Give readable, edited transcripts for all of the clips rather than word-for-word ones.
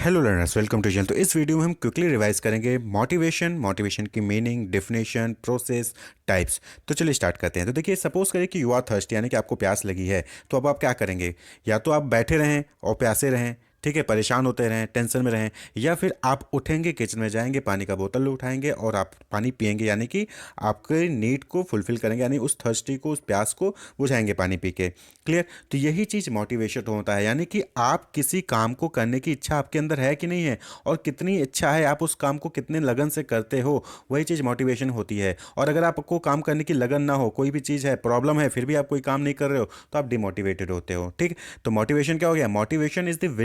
Hello learners, welcome to channel. तो इस video में हम क्विकली रिवाइज करेंगे मोटिवेशन की मीनिंग, डेफिनेशन, प्रोसेस, टाइप्स। तो चलिए स्टार्ट करते हैं। तो देखिए, सपोज करें कि यू आर थर्स्ट, यानी कि आपको प्यास लगी है। तो अब आप क्या करेंगे? या तो आप बैठे रहें और प्यासे रहें, ठीक है, परेशान होते रहें, टेंशन में रहें, या फिर आप उठेंगे, किचन में जाएंगे, पानी का बोतल उठाएंगे और आप पानी पिएंगे, यानी कि आपके नीड को फुलफिल करेंगे, यानी उस थर्स्टी को, उस प्यास को बुझाएंगे पानी पी के। क्लियर? तो यही चीज़ मोटिवेशन होता है, यानी कि आप किसी काम को करने की इच्छा आपके अंदर है कि नहीं है, और कितनी इच्छा है, आप उस काम को कितने लगन से करते हो, वही चीज़ मोटिवेशन होती है। और अगर आपको काम करने की लगन ना हो, कोई भी चीज़ है, प्रॉब्लम है, फिर भी आप कोई काम नहीं कर रहे हो, तो आप डिमोटिवेटेड होते हो। ठीक? तो मोटिवेशन क्या हो गया? Motivation is the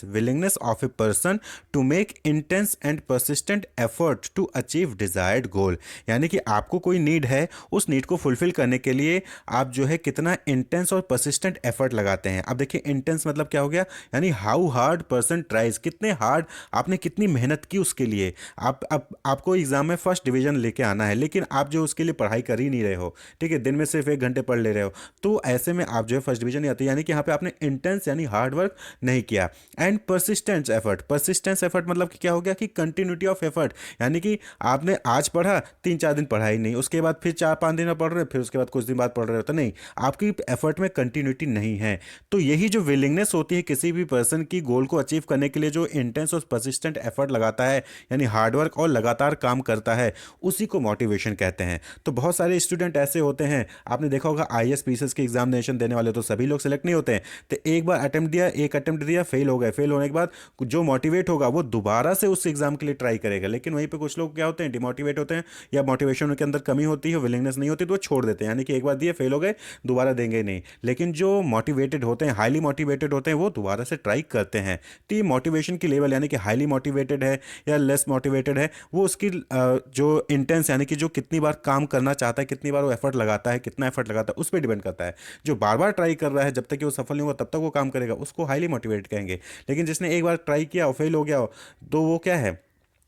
willingness of a person to make intense and persistent effort to achieve desired goal. यानी कि आपको कोई नीड है, उस नीड को फुलफिल करने के लिए आप जो है कितना इंटेंस और परसिस्टेंट एफर्ट लगाते हैं। अब देखिए, इंटेंस मतलब क्या हो गया? यानी हाउ हार्ड पर्सन ट्राइज, कितने हार्ड आपने कितनी मेहनत की उसके लिए। आपको एग्जाम में फर्स्ट डिवीजन लेके आना है, लेकिन आप जो उसके लिए पढ़ाई कर ही नहीं रहे हो, ठीक है, दिन में सिर्फ 1 घंटे पढ़ ले रहे हो, तो ऐसे में आप जो है फर्स्ट डिवीजन नहीं आती। यानी कि यहाँ पे आपने इंटेंस यानी हार्ड वर्क नहीं किया। एंड परसिस्टेंस एफर्ट मतलब कि क्या हो गया? कि कंटिन्यूटी ऑफ एफर्ट, यानी कि आपने आज पढ़ा, 3-4 दिन पढ़ा ही नहीं, उसके बाद फिर 4-5 दिन में पढ़ रहे हो, फिर उसके बाद कुछ दिन बाद पढ़ रहे हो, तो नहीं, आपकी एफर्ट में कंटिन्यूटी नहीं है। तो यही जो विलिंगनेस होती है किसी भी पर्सन की, गोल को अचीव करने के लिए जो इंटेंस और परसिस्टेंट एफर्ट लगाता है, यानी हार्डवर्क और लगातार काम करता है, उसी को मोटिवेशन कहते हैं। तो बहुत सारे स्टूडेंट ऐसे होते हैं, आपने देखा होगा, आईएएस पीसीएस के एग्जामिनेशन देने वाले तो सभी लोग सेलेक्ट नहीं होते हैं। तो एक बार एक अटेम्प्ट दिया, फेल हो गए, फेल होने के बाद जो मोटिवेट होगा वो दोबारा से उस एग्जाम के लिए ट्राई करेगा। लेकिन वहीं पे कुछ लोग क्या होते हैं? डिमोटिवेट होते हैं, या मोटिवेशन के अंदर कमी होती है, विलिंगनेस नहीं होती, तो वो छोड़ देते हैं, यानी कि एक बार दिए, फेल हो गए, दोबारा देंगे नहीं। लेकिन जो मोटिवेटेड होते हैं, हाईली मोटिवेटेड होते हैं, वो दोबारा से ट्राई करते हैं। तो ये मोटिवेशन की लेवल, यानी कि हाईली मोटिवेटेड है या लेस मोटिवेटेड है, वो उसकी जो इंटेंस, यानी कि जो कितनी बार काम करना चाहता है, कितनी बार वो एफर्ट लगाता है, कितना एफर्ट लगाता है, उस पर डिपेंड करता है। जो बार बार ट्राई कर रहा है, जब तक कि वो सफल नहीं होगा तब तक वो काम करेगा, उसको हाईली मोटिवेटेड कहेंगे। लेकिन जिसने एक बार ट्राई किया और फेल हो गया हो, तो वो क्या है?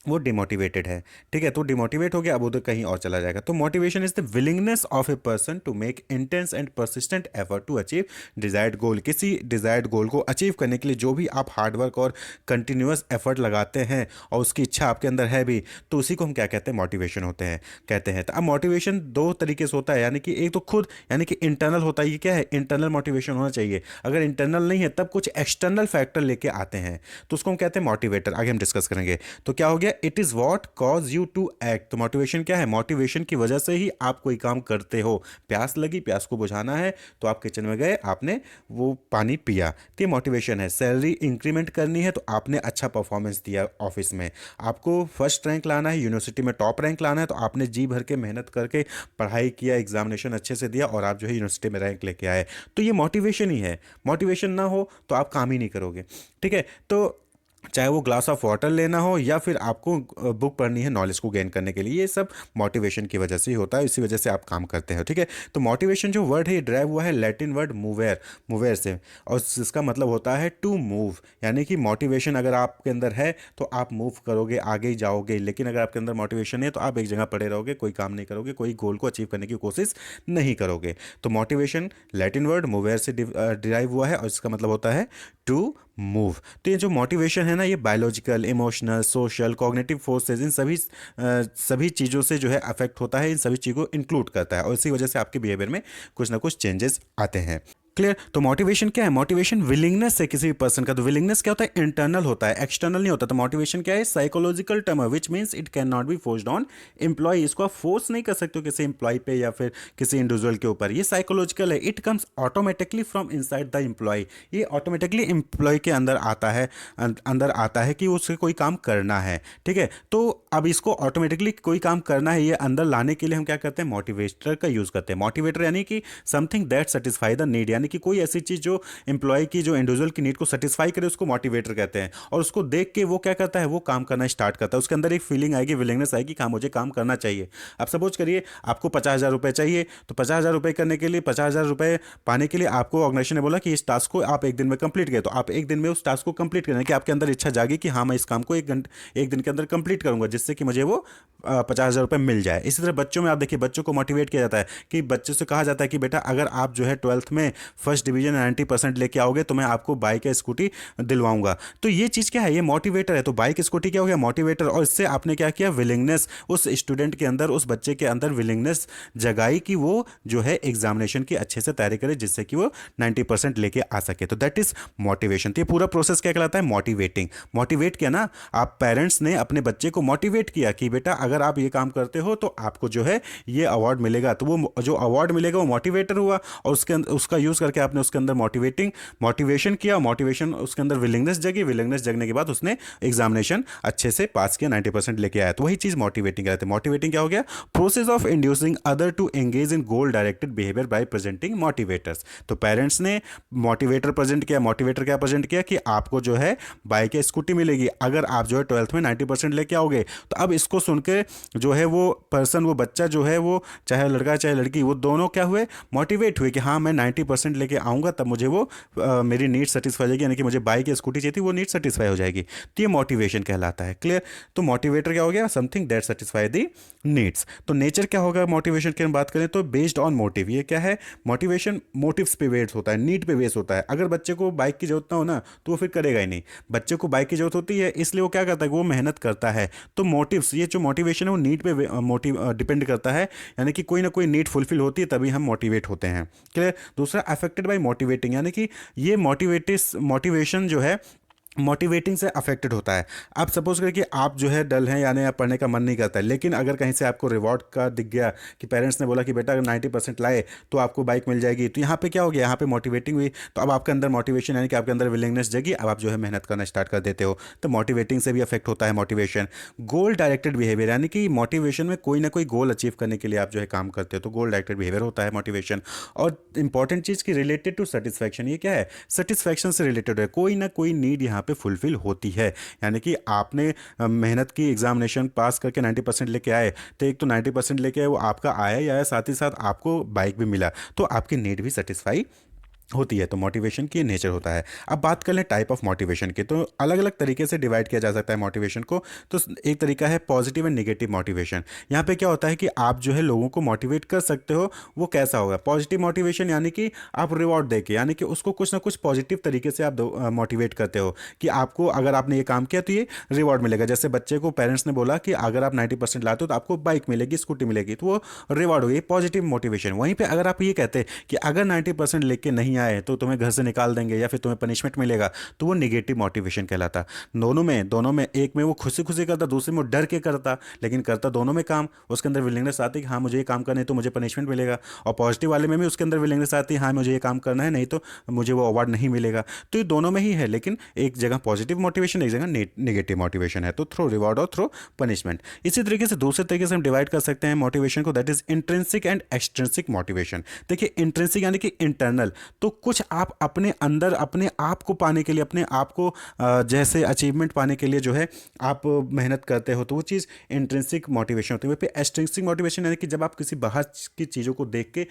वो डिमोटिवेटेड है। ठीक है, तो डिमोटिवेट हो गया, अब उधर कहीं और चला जाएगा। तो motivation is the willingness of a person to make intense and persistent effort to achieve desired goal. किसी डिजायर्ड गोल को अचीव करने के लिए जो भी आप हार्डवर्क और कंटिन्यूअस एफर्ट लगाते हैं, और उसकी इच्छा आपके अंदर है भी, तो उसी को हम क्या कहते हैं? मोटिवेशन होते हैं, कहते हैं। तो अब मोटिवेशन दो तरीके से होता है, यानी कि एक तो खुद, यानी कि इंटरनल होता है। ये क्या है? इंटरनल मोटिवेशन होना चाहिए। अगर इंटरनल नहीं है, तब कुछ एक्सटर्नल फैक्टर लेके आते हैं, तो उसको हम कहते हैं मोटिवेटर। आगे हम डिस्कस करेंगे। तो क्या हो गया? It is what cause you to act. तो मोटिवेशन क्या है? मोटिवेशन की वजह से ही आप कोई काम करते हो। प्यास लगी, प्यास को बुझाना है, तो आप किचन में गए, आपने वो पानी पिया, तो ये मोटिवेशन है। सैलरी इंक्रीमेंट करनी है, तो आपने अच्छा परफॉर्मेंस दिया ऑफिस में। आपको फर्स्ट रैंक लाना है, यूनिवर्सिटी में टॉप रैंक लाना है, तो आपने जी भर के मेहनत करके पढ़ाई किया, एग्जामिनेशन अच्छे से दिया, और आप जो है यूनिवर्सिटी में रैंक लेके आए। तो ये मोटिवेशन ही है। मोटिवेशन ना हो तो आप काम ही नहीं करोगे। ठीक है? तो चाहे वो ग्लास ऑफ वाटर लेना हो, या फिर आपको बुक पढ़नी है नॉलेज को गेन करने के लिए, ये सब मोटिवेशन की वजह से ही होता है, इसी वजह से आप काम करते हो। ठीक है? तो मोटिवेशन जो वर्ड है, ये ड्राइव हुआ है लैटिन वर्ड मूवेर से, और इसका मतलब होता है टू मूव। यानी कि मोटिवेशन अगर आपके अंदर है तो आप मूव करोगे, आगे ही जाओगे। लेकिन अगर आपके अंदर मोटिवेशन है तो आप एक जगह पड़े रहोगे, कोई काम नहीं करोगे, कोई गोल को अचीव करने की कोशिश नहीं करोगे। तो मोटिवेशन लैटिन वर्ड मूवेर से डिराइव हुआ है, और इसका मतलब होता है टू मूव। तो ये जो मोटिवेशन है ना, ये biological, emotional, social, cognitive forces, इन सभी चीज़ों से जो है अफेक्ट होता है, इन सभी चीज़ों को इंक्लूड करता है, और इसी वजह से आपके बिहेवियर में कुछ ना कुछ चेंजेस आते हैं। क्लियर? तो मोटिवेशन क्या है? मोटिवेशन विलिंगनेस है किसी भी पर्सन का। तो विलिंगनेस क्या होता है? इंटरनल होता है, एक्सटर्नल नहीं होता। तो मोटिवेशन क्या है? साइकोलॉजिकल टर्म है, which means it can not be forced on employ. इसको आप फोर्स नहीं कर सकते हो किसी एम्प्लॉय पे या फिर किसी इंडिविजुअल के ऊपर। ये साइकोलॉजिकल है। It comes automatically from inside the employ. ये ऑटोमेटिकली एम्प्लॉय के अंदर आता है कि उससे कोई काम करना है। ठीक है? तो अब इसको ऑटोमेटिकली कोई काम करना है, ये अंदर लाने के लिए हम क्या करते हैं? मोटिवेटर का यूज करते हैं। मोटिवेटर यानी कि something that satisfy the need, यानी कि कोई ऐसी चीज जो एम्प्लॉय की, जो इंडिविजुअल की नीड को सेटिस्फाई करे, उसको मोटिवेटर कहते हैं। और उसको देख के वो क्या करता है? वो काम करना स्टार्ट करता है। उसके अंदर एक फीलिंग आएगी, विलिंगनेस आएगी कि हाँ, मुझे काम करना चाहिए। अब सपोज करिए आपको 50,000 रुपये चाहिए, तो 50,000 रुपये करने के लिए, 50,000 रुपये पाने के लिए आपको ऑर्गेनाइजेशन ने बोला कि इस टास्क को आप एक दिन में कंप्लीट करें। तो आप एक दिन में उस टास्क को कंप्लीट करें, कि आपके अंदर इच्छा जागी कि हाँ, मैं इस काम को एक दिन के अंदर कंप्लीट करूंगा, जिससे कि मुझे वो 50,000 रुपये मिल जाए। इसी तरह बच्चों में आप देखिए, बच्चों को मोटिवेट किया जाता है, कि बच्चों से कहा जाता है कि बेटा, अगर आप जो है 12th में फर्स्ट डिवीजन 90% लेके आओगे तो मैं आपको बाइक या स्कूटी दिलवाऊंगा। तो ये चीज़ क्या है, ये मोटिवेटर है। तो बाइक स्कूटी क्या हो गया, मोटिवेटर। और इससे आपने क्या किया, विलिंगनेस उस स्टूडेंट के अंदर, उस बच्चे के अंदर विलिंगनेस जगाई कि वो जो है एग्जामिनेशन की अच्छे से तैयारी करे, जिससे कि वो 90% लेके आ सके। तो दैट इज मोटिवेशन। तो ये पूरा प्रोसेस क्या कहलाता है, मोटिवेटिंग। मोटिवेट किया ना, आप पेरेंट्स ने अपने बच्चे को मोटिवेट किया कि बेटा अगर आप ये काम करते हो तो आपको जो है ये अवार्ड मिलेगा। तो वो जो अवार्ड मिलेगा वो मोटिवेटर हुआ, और उसका यूज करके आपने उसके अंदर मोटिवेशन किया, मोटिवेशन उसके अंदर विलिंगनेस जगी, विलिंगनेस जगने के बाद उसने एग्जामिनेशन अच्छे से पास किया, 90% लेके आया। तो वही चीज मोटिवेटिंग कहते हैं। मोटिवेटिंग क्या हो गया, process of inducing other to engage in goal directed behaviour by presenting motivators. तो पेरेंट्स ने मोटिवेटर प्रेजेंट किया। मोटिवेटर क्या प्रेजेंट किया कि आपको जो है बाइक या स्कूटी मिलेगी अगर आप जो है 12th में 90% लेके आओगे। तो अब इसको सुन के जो है वो पर्सन, वो बच्चा जो है, वो चाहे लड़का चाहे लड़की, वो दोनों क्या हुए, मोटिवेट हुए कि हाँ मैं 90% लेके आऊँगा, तब मुझे वो मेरी नीड सेटिस्फाई हो जाएगी, यानी कि मुझे बाइक या स्कूटी चाहिए थी, वो नीड सेटिस्फाई हो जाएगी। तो ये मोटिवेशन कहलाता है। क्लियर। तो मोटिवेटर क्या हो गया, something that satisfy the needs. तो नेचर क्या होगा मोटिवेशन की हम बात करें तो बेस्ड ऑन मोटिव। ये क्या है, मोटिवेशन मोटिव्स पे बेस्ड होता है, नीड पे बेस्ड होता है। अगर बच्चे को बाइक की जरूरत ना हो ना तो वो फिर करेगा ही नहीं। बच्चे को बाइक की जरूरत होती है, इसलिए वो क्या करता है, वो मेहनत करता है। तो मोटिव्स, ये जो मोटिवेशन है वो नीड पे डिपेंड करता है, यानी कि कोई ना कोई नीड फुलफिल होती है तभी हम मोटिवेट होते हैं। क्लियर। दूसरा अफेक्टेड बाय मोटिवेटिंग, यानी कि ये मोटिवेशन जो है मोटिवेटिंग से अफेक्टेड होता है। आप सपोज करें कि आप जो है डल हैं, यानी आप पढ़ने का मन नहीं करता है, लेकिन अगर कहीं से आपको रिवॉर्ड का दिख गया कि पेरेंट्स ने बोला कि बेटा अगर 90% लाए तो आपको बाइक मिल जाएगी, तो यहाँ पे क्या हो गया, यहाँ पे मोटिवेटिंग हुई। तो अब आपके अंदर मोटिवेशन, यानी कि आपके अंदर विलिंगनेस जगी, अब आप जो है मेहनत करना स्टार्ट कर देते हो। तो मोटिवेटिंग से भी अफेक्ट होता है मोटिवेशन। गोल डायरेक्टेड बिहेवियर, यानी कि मोटिवेशन में कोई ना कोई गोल अचीव करने के लिए आप जो है काम करते हो, तो गोल डायरेक्टेड बिहेवियर होता है मोटिवेशन। और इंपॉर्टेंट चीज़ की रिलेटेड टू सेटिस्फैक्शन, ये क्या है, सेटिस्फैक्शन से रिलेटेड है, कोई ना कोई नीड यहाँ पे फुलफिल होती है। यानी कि आपने मेहनत की, एग्जामिनेशन पास करके 90% लेके आए, तो एक तो 90% लेके आए वो आपका आया ही आया, साथ ही साथ आपको बाइक भी मिला, तो आपकी नीड भी सेटिस्फाई होती है। तो मोटिवेशन की नेचर होता है। अब बात कर लें टाइप ऑफ मोटिवेशन की, तो अलग अलग तरीके से डिवाइड किया जा सकता है मोटिवेशन को। तो एक तरीका है पॉजिटिव एंड नेगेटिव मोटिवेशन। यहाँ पे क्या होता है कि आप जो है लोगों को मोटिवेट कर सकते हो। वो कैसा होगा, पॉजिटिव मोटिवेशन, यानी कि आप रिवॉर्ड देके, यानी कि उसको कुछ ना कुछ पॉजिटिव तरीके से आप मोटिवेट करते हो कि आपको अगर आपने ये काम किया तो ये रिवॉर्ड मिलेगा। जैसे बच्चे को पेरेंट्स ने बोला कि अगर आप 90% लाते हो तो आपको बाइक मिलेगी, स्कूटी मिलेगी, तो वो रिवॉर्ड हुई, पॉजिटिव मोटिवेशन। वहीं पर अगर आप ये कहते हैं कि अगर 90% लेके नहीं आए तो तुम्हें घर से निकाल देंगे या फिर तुम्हें पनिशमेंट मिलेगा, तो वो नेगेटिव मोटिवेशन कहलाता। दोनों में एक में वो खुशी खुशी करता, दूसरे में वो डर के करता, लेकिन करता दोनों में काम। उसके अंदर विलिंगनेस आती कि हाँ मुझे ये काम करना है तो मुझे पनिशमेंट मिलेगा, और पॉजिटिव वाले में भी उसके अंदर विलिंगनेस आती है, हाँ मुझे ये काम करना है नहीं तो मुझे वो अवार्ड नहीं मिलेगा। तो ये दोनों में ही है, लेकिन एक जगह पॉजिटिव मोटिवेशन, एक जगह नेगेटिव मोटिवेशन है। तो थ्रो रिवॉर्ड और थ्रो पनिशमेंट। इसी तरीके से दूसरे तरीके से हम डिवाइड कर सकते हैं मोटिवेशन को, that is intrinsic and extrinsic motivation. देखिए इंट्रिंसिक यानी कि इंटरनल, तो कुछ आप अपने अंदर अपने आप को पाने के लिए, अपने आप को जैसे अचीवमेंट पाने के लिए जो है आप मेहनत करते हो, तो वो चीज़ इंट्रिंसिक मोटिवेशन होती है। वहीं पे एक्सट्रिंसिक मोटिवेशन यानी कि जब आप किसी बाहर की चीज़ों को देख के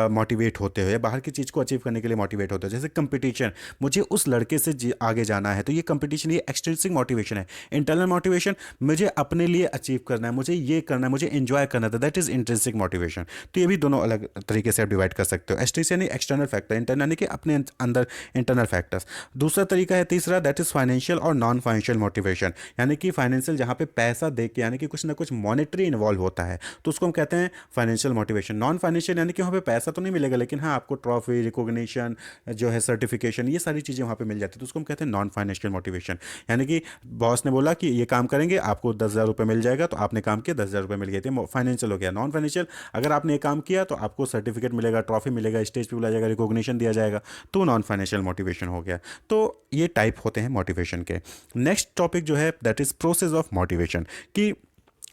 मोटिवेट होते हो या बाहर की चीज़ को अचीव करने के लिए मोटिवेट होते हो। जैसे कंपटीशन, मुझे उस लड़के से आगे जाना है, तो ये कंपटीशन, ये एक्सट्रिंसिक मोटिवेशन है। इंटरनल मोटिवेशन, मुझे अपने लिए अचीव करना है, मुझे ये करना है, मुझे एंजॉय करना था, दैट इज इंट्रिंसिक मोटिवेशन। तो ये भी दोनों अलग तरीके से आप डिवाइड कर सकते हो। एक्सट्रिंसिक यानी एक्सटर्नल फैक्टर, इंटरनल यानी कि अपने अंदर इंटरनल फैक्टर्स। दूसरा तरीका है तीसरा, दैट इज फाइनेंशियल और नॉन फाइनेंशियल मोटिवेशन, यानी कि फाइनेंशियल जहाँ पे पैसा दे के, यानी कि कुछ ना कुछ मॉनेटरी इन्वॉल्व होता है, तो उसको हम कहते हैं फाइनेंशियल मोटिवेशन। नॉन फाइनेंशियल यानी कि वहाँ पे पैसा तो नहीं मिलेगा, लेकिन हाँ आपको ट्रॉफी, रिकॉग्निशन, जो है सर्टिफिकेशन, ये सारी चीज़ें वहाँ पे मिल जाती है, तो उसको हम कहते हैं नॉन फाइनेंशियल मोटिवेशन। यानी कि बॉस ने बोला कि ये काम करेंगे आपको 10,000 रुपये मिल जाएगा, तो आपने काम किया, 10,000 रुपये मिल गए थे, फाइनेंशियल हो गया। नॉन फाइनेंशियल, अगर आपने ये काम किया तो आपको सर्टिफिकेट मिलेगा, ट्रॉफी मिलेगा, स्टेज पे बुलाया जाएगा, रिकॉग्निशन दिया जाएगा, तो नॉन फाइनेंशियल मोटिवेशन हो गया। तो ये टाइप होते हैं मोटिवेशन के। नेक्स्ट टॉपिक जो है that is process of motivation, कि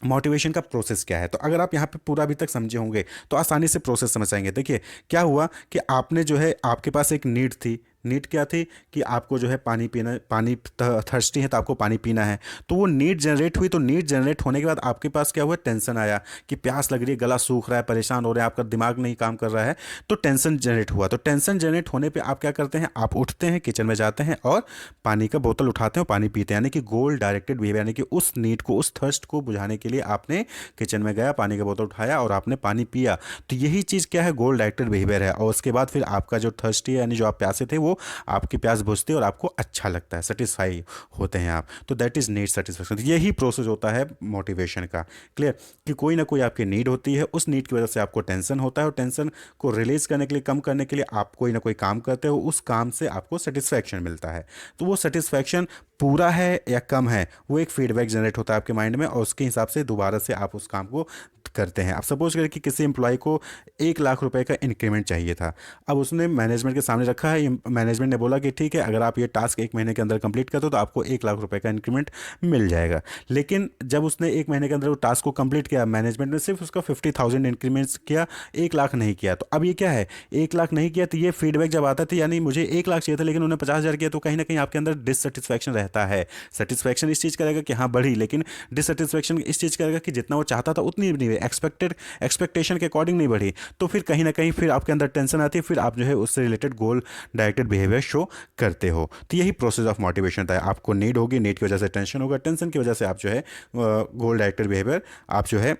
मोटिवेशन का प्रोसेस क्या है। तो अगर आप यहाँ पे पूरा अभी तक समझे होंगे तो आसानी से प्रोसेस समझ आएंगे। देखिए क्या हुआ कि आपने जो है, आपके पास एक नीड थी, नीड क्या थी कि आपको जो है पानी पीना, पानी थर्स्टी है तो आपको पानी पीना है। तो वो नीड जनरेट हुई, तो नीड जनरेट होने के बाद आपके पास क्या हुआ, टेंशन आया कि प्यास लग रही है, गला सूख रहा है, परेशान हो रहे हैं, आपका दिमाग नहीं काम कर रहा है, तो टेंशन जनरेट हुआ। तो टेंशन जनरेट होने पे आप क्या करते हैं, आप उठते हैं, किचन में जाते हैं और पानी का बोतल उठाते हैं और पानी पीते हैं, यानी कि गोल डायरेक्टेड बिहेवियर, यानी कि उस नीड को, उस थर्स्ट को बुझाने के लिए आपने किचन में गया, पानी का बोतल उठाया और आपने पानी पिया। तो यही चीज़ क्या है, गोल डायरेक्टेड बिहेवियर है। और उसके बाद फिर आपका जो थर्स्टी है, यानी जो आप प्यासे थे, वो आपकी प्यास बुझती है और आपको अच्छा लगता है, सेटिस्फाई होते हैं आप। तो दैट इज नीड सेटिस्फेक्शन। यही प्रोसेस होता है मोटिवेशन का। क्लियर, कि कोई ना कोई आपकी नीड होती है, उस नीड की वजह से आपको टेंशन होता है और टेंशन को रिलीज करने के लिए, कम करने के लिए आप कोई ना कोई काम करते हो, उस काम से आपको सेटिस्फैक्शन मिलता है। तो वो सेटिस्फैक्शन पूरा है या कम है, वो एक फीडबैक जनरेट होता है आपके माइंड में और उसके हिसाब से दोबारा से आप उस काम को करते हैं। आप सपोज करें कि किसी एम्प्लॉय को 1 लाख रुपए का इंक्रीमेंट चाहिए था। अब उसने मैनेजमेंट के सामने रखा है, मैनेजमेंट ने बोला कि ठीक है, अगर आप ये टास्क 1 महीने के अंदर कंप्लीट कर दो तो आपको 1 लाख रुपए का इंक्रीमेंट मिल जाएगा। लेकिन जब उसने 1 महीने के अंदर वो टास्क को कंप्लीट किया, मैनेजमेंट ने सिर्फ उसका 50,000 इंक्रीमेंट्स किया, 1 लाख नहीं किया। तो अब ये क्या है, 1 लाख नहीं किया, तो ये फीडबैक जब आता था, यानी मुझे 1 लाख चाहिए था लेकिन उन्होंने 50,000 किया, तो कहीं ना कहीं आपके अंदर डिससेटिस्फैक्शन रहता है। सेटिस्फैक्शन इस चीज़ करेगा कि हाँ बढ़ी, लेकिन डिससेटिस्फैक्शन इस चीज़ करेगा कि जितना वो चाहता था उतनी नहीं, एक्सपेक्टेशन के अकॉर्डिंग नहीं बढ़ी। तो फिर कहीं ना कहीं फिर आपके अंदर टेंशन आती है, फिर आप जो है उससे रिलेटेड गोल डायरेक्टेड बिहेवियर शो करते हो। तो यही प्रोसेस ऑफ मोटिवेशन होता है। आपको नीड होगी, नीड की वजह से टेंशन होगा, टेंशन की वजह से आप जो है गोल डायरेक्टेड बिहेवियर आप जो है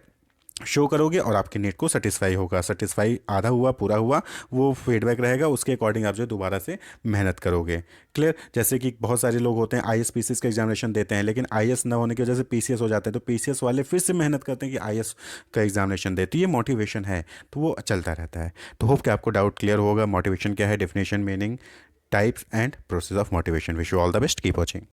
शो करोगे और आपकी नीड को सेटिस्फाई होगा। सेटिस्फाई आधा हुआ, पूरा हुआ, वो फीडबैक रहेगा, उसके अकॉर्डिंग आप जो है दोबारा से मेहनत करोगे। क्लियर, जैसे कि बहुत सारे लोग होते हैं आईएएस पीसीएस का एग्जामिनेशन देते हैं, लेकिन आईएएस ना होने की वजह से पीसीएस हो जाते हैं, तो पीसीएस वाले फिर से मेहनत करते हैं कि आईएएस का एग्जामिनेशन दे। तो ये मोटिवेशन है, तो वो चलता रहता है। तो होप कि आपको डाउट क्लियर होगा, मोटिवेशन क्या है, definition, meaning, types and process of motivation. Wish you all the best, keep watching.